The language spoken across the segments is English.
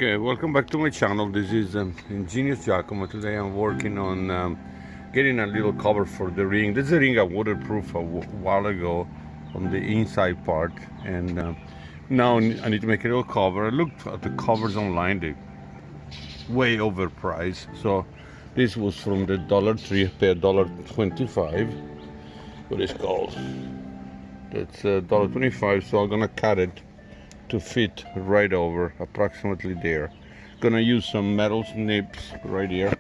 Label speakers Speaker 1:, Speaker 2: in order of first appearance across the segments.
Speaker 1: Okay, welcome back to my channel. This is Ingenious Giacomo. Today I'm working on getting a little cover for the ring. This is a ring I waterproof a while ago on the inside part, and now I need to make a little cover. I looked at the covers online, they're way overpriced. So this was from the Dollar Tree, I paid $1.25. What is it called? That's $1.25. So I'm gonna cut it to fit right over, approximately there. Gonna use some metal snips right here,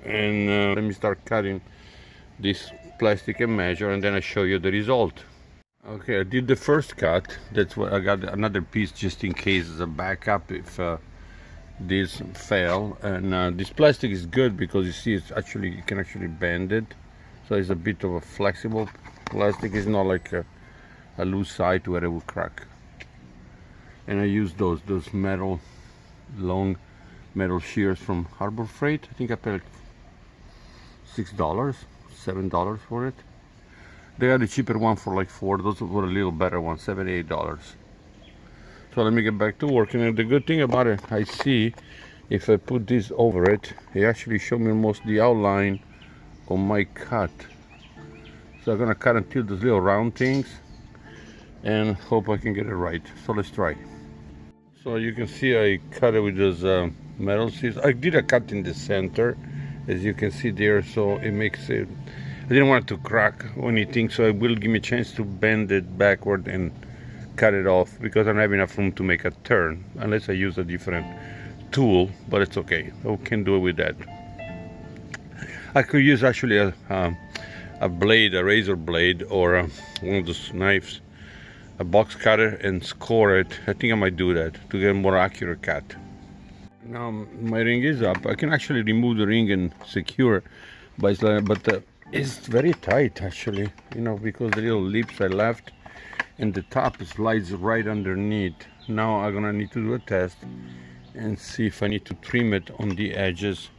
Speaker 1: and let me start cutting this plastic and measure, and then I show you the result. Okay, I did the first cut. That's what I got, another piece just in case as a backup if this fail. And this plastic is good because you see it's actually, you can actually bend it, so it's a bit of a flexible plastic. It's not like a loose side where it will crack. And I use those metal, long metal shears from Harbor Freight. I think I paid $6, $7 for it. They had a cheaper one for like $4. Those were a little better one, $7, $8. So let me get back to work. And the good thing about it, I see if I put this over it, it actually shows me almost the outline of my cut. So I'm gonna cut until those little round things and hope I can get it right. So let's try. So you can see I cut it with those metal shears. I did a cut in the center, as you can see there, so it makes it, I didn't want it to crack or anything, so it will give me a chance to bend it backward and cut it off, because I don't have enough room to make a turn unless I use a different tool, but it's okay, I can do it with that. I could use actually a blade, a razor blade, or one of those knives, a box cutter, and score it. I think I might do that to get a more accurate cut. Now my ring is up. I can actually remove the ring and secure, but it's very tight actually, you know, because the little lips I left and the top slides right underneath. Now I'm gonna need to do a test and see if I need to trim it on the edges,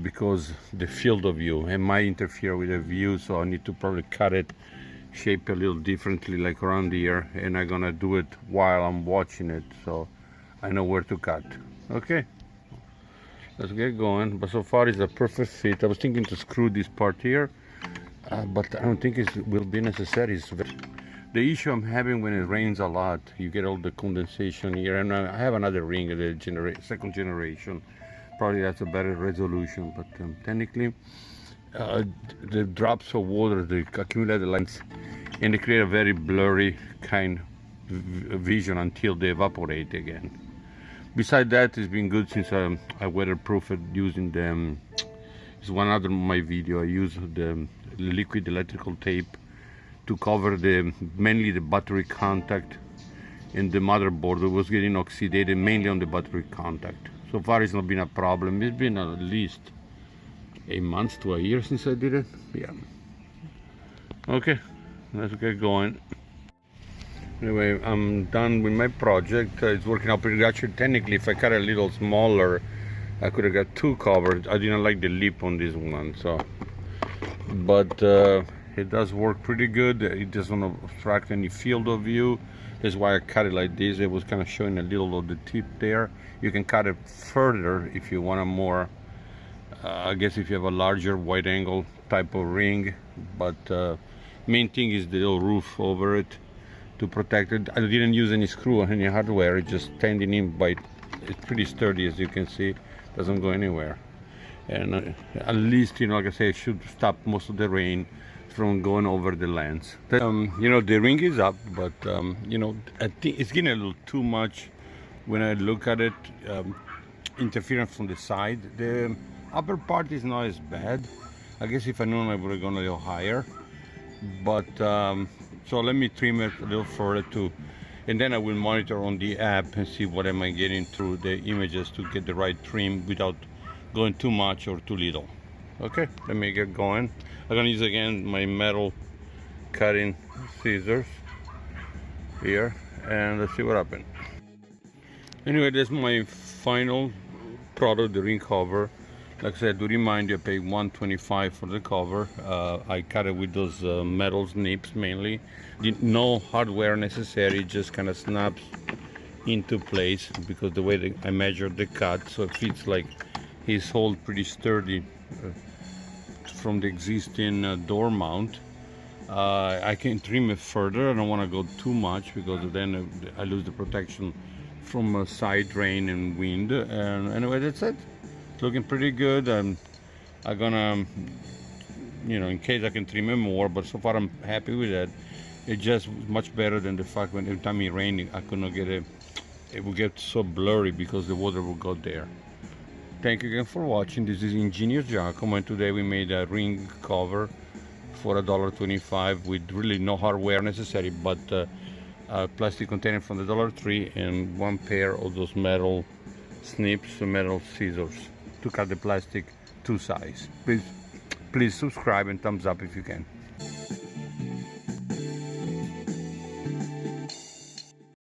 Speaker 1: because the field of view, it might interfere with the view, so I need to probably cut it, shape a little differently, like around here, and I'm gonna do it while I'm watching it, so I know where to cut. Okay, let's get going. But so far it's a perfect fit. I was thinking to screw this part here, but I don't think it will be necessary. The issue I'm having when it rains a lot, you get all the condensation here, and I have another ring, the second generation. Probably that's a better resolution, but technically the drops of water, the accumulated lines, and they create a very blurry kind of vision until they evaporate again. Besides that, it's been good since I weatherproof it using the, it's one other my video, I use the liquid electrical tape to cover mainly the battery contact and the motherboard. It was getting oxidated mainly on the battery contact. So far it's not been a problem. It's been at least 8 months to a year since I did it. Yeah. Okay, let's get going. Anyway, I'm done with my project. It's working out pretty good. Actually, technically, if I cut a little smaller, I could have got two covers. I didn't like the lip on this one, so. But it does work pretty good. It doesn't obstruct any field of view. That's why I cut it like this. It was kind of showing a little of the tip there. You can cut it further if you want a more, I guess if you have a larger wide angle type of ring, but main thing is the little roof over it to protect it. I didn't use any screw or any hardware, it's just standing in by, it's pretty sturdy, as you can see, doesn't go anywhere. And at least, you know, like I say, it should stop most of the rain from going over the lens. You know, the ring is up, but you know, I think it's getting a little too much when I look at it, interference from the side. The upper part is not as bad. I guess if I known, I would have gone a little higher, but so let me trim it a little further too, and then I will monitor on the app and see what am I getting through the images to get the right trim without going too much or too little. Okay, let me get going. I'm gonna use again my metal cutting scissors here, and let's see what happens. Anyway, that's my final product, the ring cover. Like I said, to remind you, I paid $1.25 for the cover. I cut it with those metal snips mainly. No hardware necessary, just kind of snaps into place, because the way that I measured the cut, so it fits like his hole pretty sturdy from the existing door mount. I can trim it further. I don't want to go too much, because then I lose the protection from side rain and wind. And anyway, that's it. It's looking pretty good. I'm gonna, in case I can trim it more, but so far I'm happy with that. It's just much better than the fact when every time it rained, I could not get it. It would get so blurry because the water would go there. Thank you again for watching. This is Ingenious Giacomo, and today we made a ring cover for $1.25 with really no hardware necessary, but a plastic container from the Dollar Tree and one pair of those metal snips, metal scissors to cut the plastic to size. Please subscribe and thumbs up if you can.